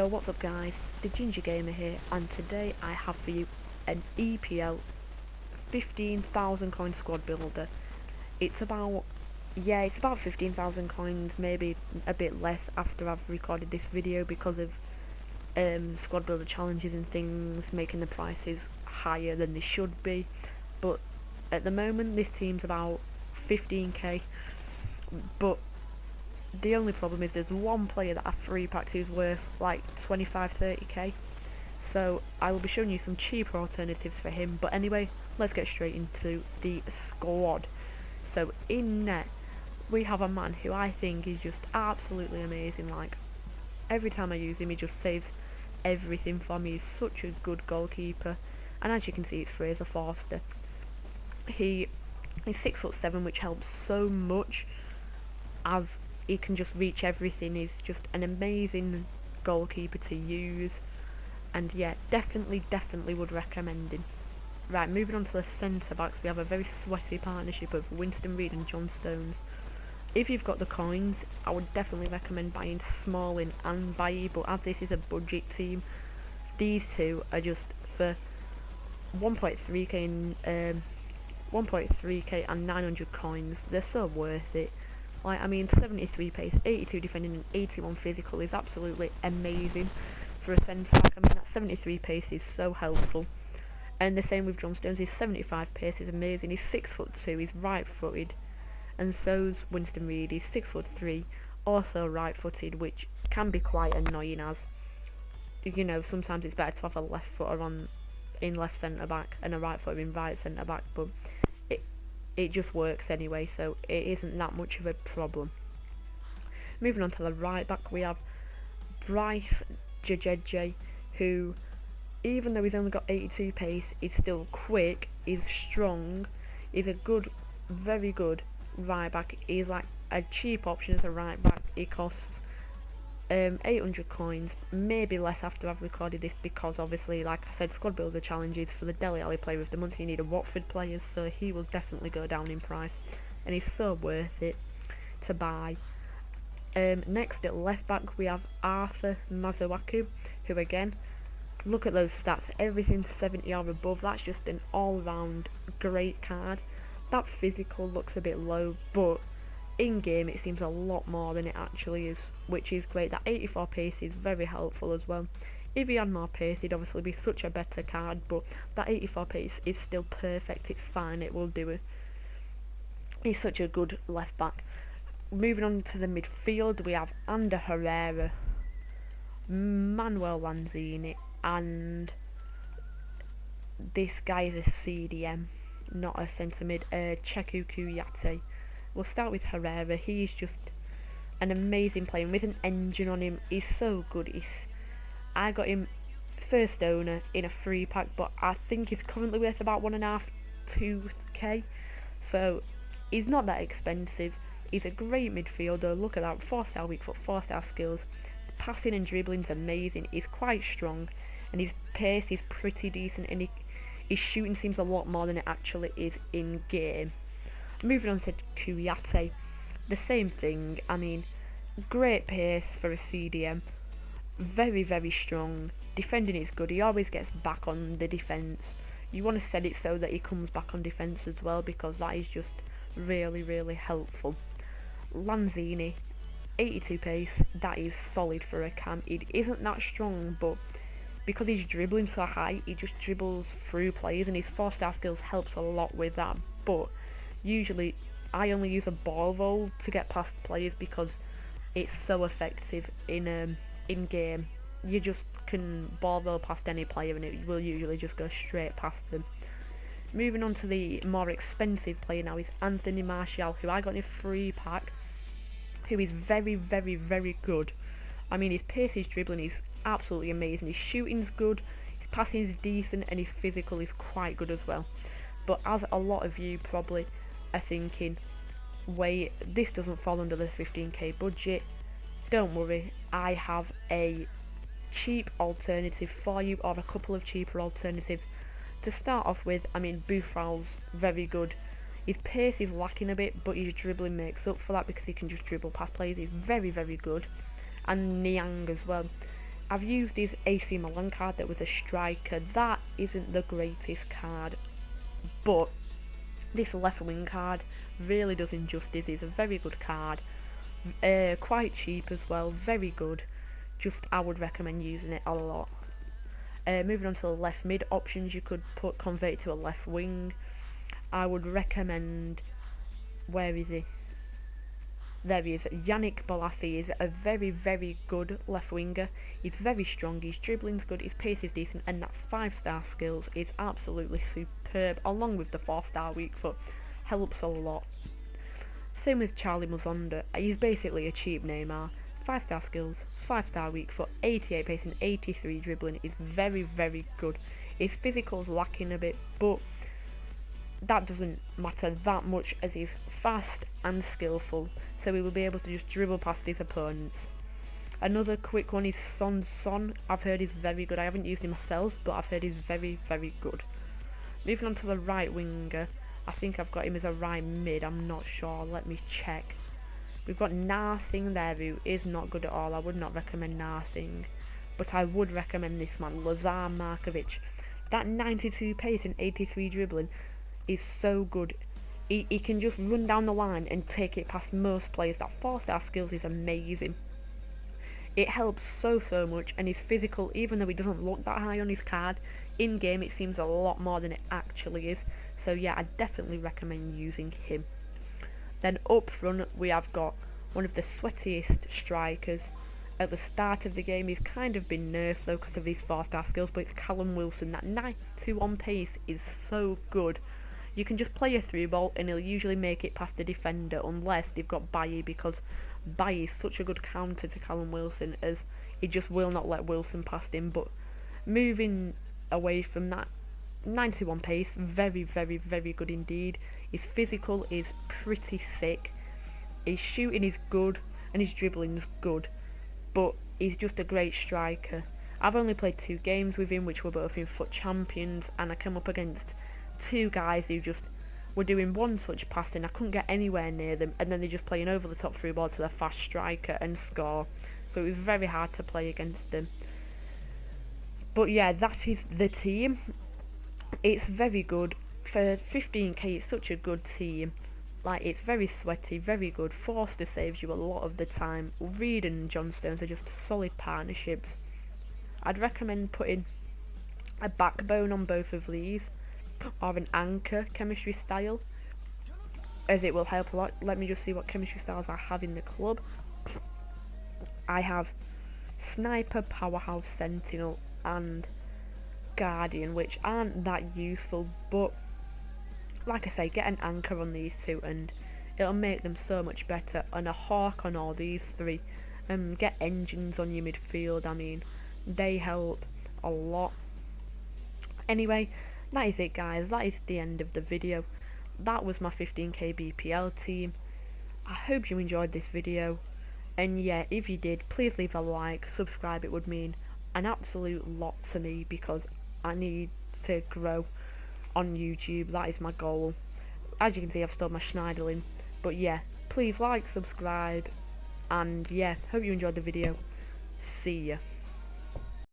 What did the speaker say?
Yo, what's up guys, it's the Ginger Gamer here, and today I have for you an EPL 15,000 coin squad builder. It's about 15,000 coins, maybe a bit less after I've recorded this video because of squad builder challenges and things making the prices higher than they should be. But at the moment this team's about 15k, but the only problem is there's one player that I free packed who's worth like 25-30k, so I will be showing you some cheaper alternatives for him. But anyway, let's get straight into the squad. So in net we have a man who I think is just absolutely amazing. Like, every time I use him he just saves everything for me. He's such a good goalkeeper, and as you can see it's Fraser Forster. He's 6'7", which helps so much as he can just reach everything. He's just an amazing goalkeeper to use, and yeah, definitely would recommend him. Right, moving on to the centre backs, we have a very sweaty partnership of Winston Reid and John Stones. If you've got the coins, I would definitely recommend buying Smalling and Bailly, but as this is a budget team, these two are just for 1.3k and 900 coins. They're so worth it. Like, I mean, 73 pace, 82 defending and 81 physical is absolutely amazing for a centre back. I mean, that 73 pace is so helpful. And the same with John Stones. His 75 pace is amazing. He's 6'2", he's right footed, and so's Winston Reid. He's 6'3", also right footed, which can be quite annoying, as you know, sometimes it's better to have a left footer in left centre back and a right footer in right centre back, but it just works anyway, so it isn't that much of a problem. Moving on to the right back, we have Bryce Jajeje, who, even though he's only got 82 pace, is still quick, is strong, is a good, very good right back. He's like a cheap option as a right back. He costs 800 coins, maybe less after I've recorded this, because obviously, like I said, squad builder challenges for the Dele Alli player of the month, you need a Watford player, so he will definitely go down in price, and he's so worth it to buy. Next at left back we have Arthur Mazuaku, who, again, look at those stats, everything's 70 or above. That's just an all-round great card. That physical looks a bit low, but in game it seems a lot more than it actually is, which is great. That 84 pace is very helpful as well. If he had more pace he'd obviously be such a better card, but that 84 pace is still perfect. It's fine, it will do it. He's such a good left back. Moving on to the midfield, we have Ander Herrera, Manuel Lanzini, and this guy is a CDM, not a centre mid, Cheku Kuyate. We'll start with Herrera. He's just an amazing player with an engine on him. He's so good. I got him first owner in a free pack, but I think he's currently worth about 1.5-2k, so he's not that expensive. He's a great midfielder. Look at that, 4-star weak foot, 4-star skills, passing and dribbling's amazing. He's quite strong, and his pace is pretty decent, and his shooting seems a lot more than it actually is in game. Moving on to Kuyate, the same thing. I mean, great pace for a CDM, very strong, defending is good, he always gets back on the defence. You want to set it so that he comes back on defence as well, because that is just really helpful. Lanzini, 82 pace, that is solid for a cam. It isn't that strong, but because he's dribbling so high, he just dribbles through players, and his 4-star skills helps a lot with that. But usually I only use a ball roll to get past players because it's so effective in game. You just can ball roll past any player and it will usually just go straight past them. Moving on to the more expensive player now is Anthony Martial, who I got in a free pack, who is very good. I mean, his pace, his dribbling is absolutely amazing, his shooting's good, his passing is decent, and his physical is quite good as well. But as a lot of you probably are thinking, wait, this doesn't fall under the 15k budget, don't worry, I have a cheap alternative for you, or a couple of cheaper alternatives. To start off with, I mean, Bufal's very good. His pace is lacking a bit, but his dribbling makes up for that because he can just dribble past players. He's very good. And Niang as well. I've used his AC Milan card that was a striker. That isn't the greatest card, but this left wing card really does him justice. It's a very good card, quite cheap as well, very good. Just I would recommend using it a lot. Moving on to the left mid options, you could convert it to a left wing. I would recommend, where is he? There he is. Yannick Bolasie is a very, very good left winger. He's very strong, his dribbling's good, his pace is decent, and that 5-star skills is absolutely superb, along with the 4-star weak foot. Helps a lot. Same with Charlie Muzonda. He's basically a cheap Neymar. 5-star skills, 5-star weak foot, 88 pace and 83 dribbling is very, very good. His physical's lacking a bit, but that doesn't matter that much as he's fast and skillful, so he will be able to just dribble past his opponents. Another quick one is Son. I've heard he's very good. I haven't used him myself, but I've heard he's very, very good. Moving on to the right winger, I think I've got him as a right mid, I'm not sure, let me check. We've got Narsing there, who is not good at all. I would not recommend Narsing, but I would recommend this man, Lazar Markovic. That 92 pace and 83 dribbling is so good. He can just run down the line and take it past most players. That 4-star skills is amazing. It helps so much, and his physical, even though he doesn't look that high on his card, in game it seems a lot more than it actually is. So yeah, I definitely recommend using him. Then up front we have got one of the sweatiest strikers. At the start of the game he's kind of been nerfed though because of his 4-star skills, but it's Callum Wilson. That 92 on pace is so good. You can just play a through ball and he'll usually make it past the defender unless they've got Bailly, because Bailly is such a good counter to Callum Wilson as he just will not let Wilson past him. But moving away from that, 91 pace, very, very, very good indeed. His physical is pretty sick. His shooting is good and his dribbling's good, but he's just a great striker. I've only played 2 games with him, which were both in FUT Champions, and I came up against 2 guys who just were doing one touch passing. I couldn't get anywhere near them, and then they're just playing over the top through ball to the fast striker and score. So it was very hard to play against them. But yeah, that is the team. It's very good. For 15k, it's such a good team. Like, it's very sweaty, very good. Forster saves you a lot of the time. Reed and John Stones are just solid partnerships. I'd recommend putting a backbone on both of these, or an anchor chemistry style, as it will help a lot. Let me just see what chemistry styles I have in the club. I have Sniper, Powerhouse, Sentinel and Guardian, which aren't that useful, but like I say, get an anchor on these 2 and it'll make them so much better, and a Hawk on all these 3. Get engines on your midfield, I mean, they help a lot. Anyway, that is it guys, that is the end of the video. That was my 15k BPL team. I hope you enjoyed this video, and yeah, if you did, please leave a like, subscribe, it would mean an absolute lot to me, because I need to grow on YouTube. That is my goal. As you can see, I've stored my Schneiderlin, but yeah, please like, subscribe, and yeah, hope you enjoyed the video. See ya.